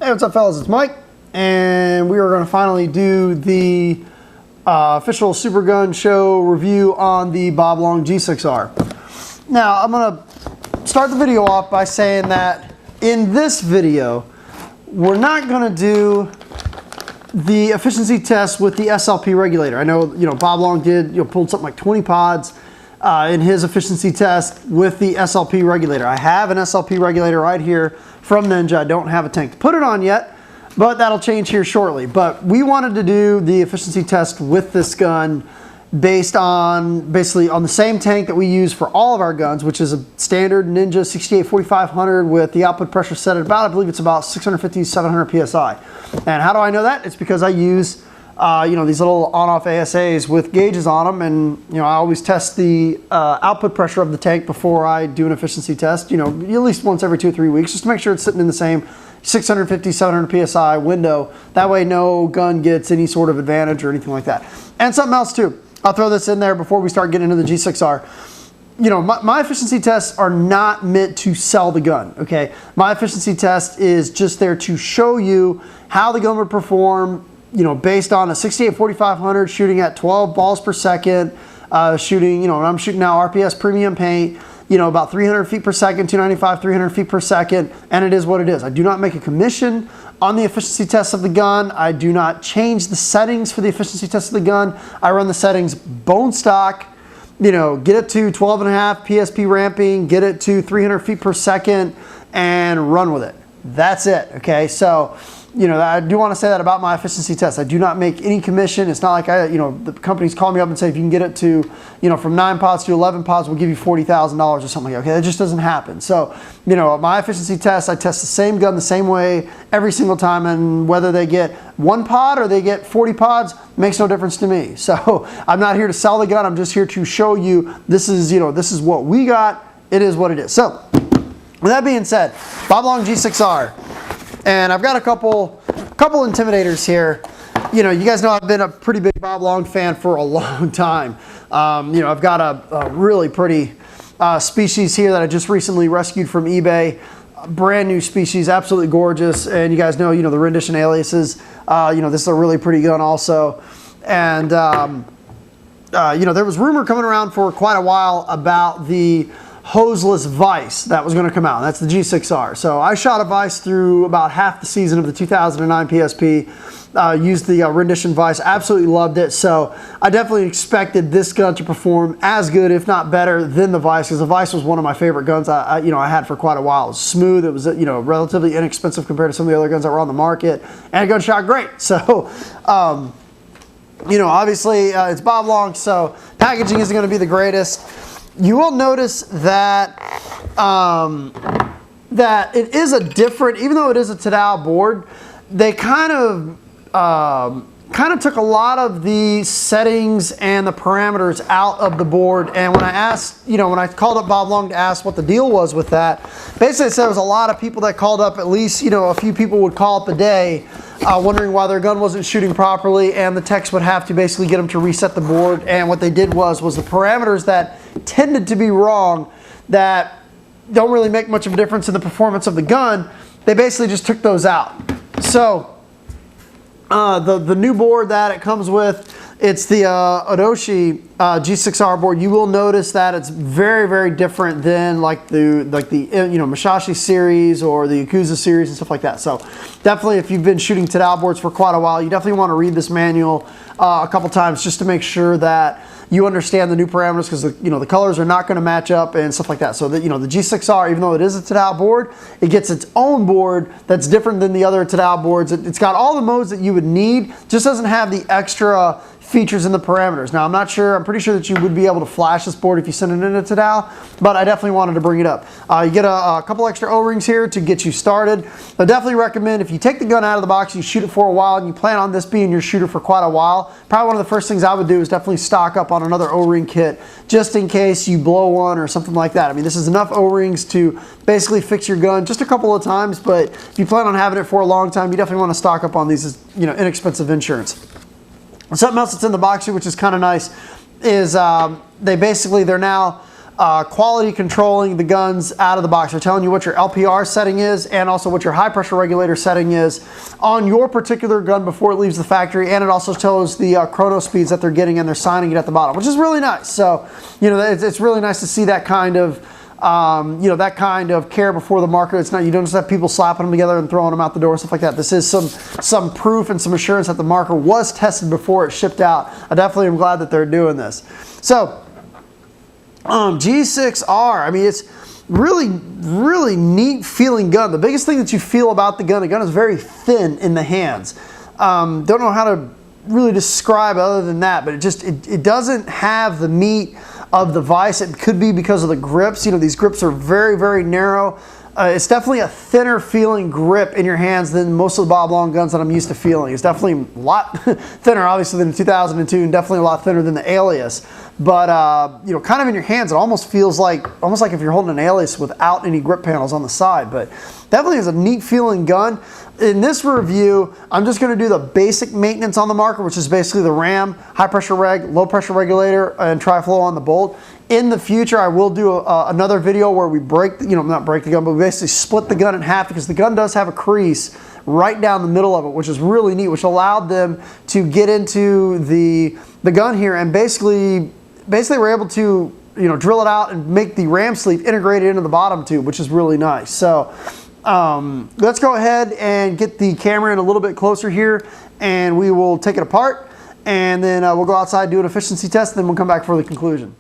Hey, what's up, fellas? It's Mike, and we are going to finally do the official Supergun show review on the Bob Long G6R. Now, I'm going to start the video off by saying that in this video, we're not going to do the efficiency test with the SLP regulator. I know, Bob Long did, pulled something like 20 pods in his efficiency test with the SLP regulator. I have an SLP regulator right here from Ninja. I don't have a tank to put it on yet, but that'll change here shortly. But we wanted to do the efficiency test with this gun based on basically on the same tank that we use for all of our guns, which is a standard Ninja 68-4500 with the output pressure set at about, I believe it's about 650-700 psi. And how do I know that? It's because I use these little on-off ASAs with gauges on them, and I always test the output pressure of the tank before I do an efficiency test, at least once every 2 or 3 weeks, just to make sure it's sitting in the same 650-700 psi window. That way no gun gets any sort of advantage or anything like that. And something else too, I'll throw this in there before we start getting into the G6R. My efficiency tests are not meant to sell the gun, okay? My efficiency test is just there to show you how the gun would perform, based on a 68-4500 shooting at 12 balls per second, shooting, I'm shooting now RPS premium paint, about 300 feet per second, 295, 300 feet per second, and it is what it is. I do not make a commission on the efficiency test of the gun. I do not change the settings for the efficiency test of the gun. I run the settings bone stock, get it to 12.5 PSP ramping, get it to 300 feet per second, and run with it. That's it, okay? So, I do want to say that about my efficiency test. I do not make any commission. It's not like the companies call me up and say, if you can get it to, from 9 pods to 11 pods, we'll give you $40,000 or something like that. Okay, that just doesn't happen. So, my efficiency test, I test the same gun the same way every single time, and whether they get 1 pod or they get 40 pods makes no difference to me. So, I'm not here to sell the gun. I'm just here to show you this is, this is what we got. It is what it is. So, with that being said, Bob Long G6R. And I've got a couple intimidators here. You guys know I've been a pretty big Bob Long fan for a long time. I've got a really pretty species here that I just recently rescued from eBay. A brand new species, absolutely gorgeous. And you guys know, the rendition aliases. This is a really pretty gun also. And, there was rumor coming around for quite a while about the hoseless vise that was going to come out. That's the G6R. So I shot a vise through about half the season of the 2009 PSP. Used the rendition vise. Absolutely loved it. So I definitely expected this gun to perform as good, if not better, than the vise, because the vise was one of my favorite guns I had for quite a while. It was smooth. It was relatively inexpensive compared to some of the other guns that were on the market, and the gun shot great. So obviously it's Bob Long, so packaging isn't going to be the greatest. You will notice that that it is a different, even though it is a Tadao board, they kind of took a lot of the settings and the parameters out of the board. And when I asked, when I called up Bob Long to ask what the deal was with that, basically it said there was a lot of people that called up. At least a few people would call up a day wondering why their gun wasn't shooting properly, and the techs would have to basically get them to reset the board. And what they did was the parameters that tended to be wrong, that don't really make much of a difference in the performance of the gun, they basically just took those out. So the new board that it comes with, it's the Odoshi G6R board. You will notice that it's very, very different than like the Musashi series or the Yakuza series and stuff like that. So definitely, if you've been shooting Tadao boards for quite a while, you definitely want to read this manual a couple times just to make sure that you understand the new parameters, because the colors are not going to match up and stuff like that. So that the G6R, even though it is a Tadao board, it gets its own board that's different than the other Tadao boards. It's got all the modes that you would need, just doesn't have the extra features in the parameters. Now, I'm pretty sure that you would be able to flash this board if you send it into Tadao, but I definitely wanted to bring it up. You get a couple extra O-rings here to get you started. I definitely recommend, if you take the gun out of the box, you shoot it for a while, and you plan on this being your shooter for quite a while, probably one of the first things I would do is definitely stock up on another O-ring kit, just in case you blow one or something like that. I mean, this is enough O-rings to basically fix your gun just a couple of times, but if you plan on having it for a long time, you definitely want to stock up on these as inexpensive insurance. Something else that's in the box here, which is kind of nice, is they're now quality controlling the guns out of the box. They're telling you what your LPR setting is and also what your high pressure regulator setting is on your particular gun before it leaves the factory, and it also tells the chrono speeds that they're getting, and they're signing it at the bottom, which is really nice. So, you know, it's really nice to see that kind of you know, that kind of care before the market. It's not, you don't just have people slapping them together and throwing them out the door, stuff like that. This is some proof and some assurance that the marker was tested before it shipped out. I definitely am glad that they're doing this. So G6R, I mean, it's really neat feeling gun. The biggest thing that you feel about the gun is very thin in the hands. Don't know how to really describe it other than that, but it doesn't have the meat of the vise. It could be because of the grips. You know, these grips are very narrow. It's definitely a thinner feeling grip in your hands than most of the Bob Long guns that I'm used to feeling. It's definitely a lot thinner, obviously, than the 2002, and definitely a lot thinner than the Alias. But you know, kind of in your hands, it almost feels like if you're holding an Alias without any grip panels on the side. But definitely is a neat feeling gun. In this review, I'm just going to do the basic maintenance on the marker, which is basically the RAM, high pressure reg, low pressure regulator, and tri-flow on the bolt. In the future, I will do another video where we break, you know, not break the gun, but we basically split the gun in half, because the gun does have a crease right down the middle of it, which is really neat, which allowed them to get into the gun here, and basically we're able to, you know, drill it out and make the ram sleeve integrated into the bottom tube, which is really nice. So let's go ahead and get the camera in a little bit closer here, and we will take it apart, and then we'll go outside, do an efficiency test, and then we'll come back for the conclusion.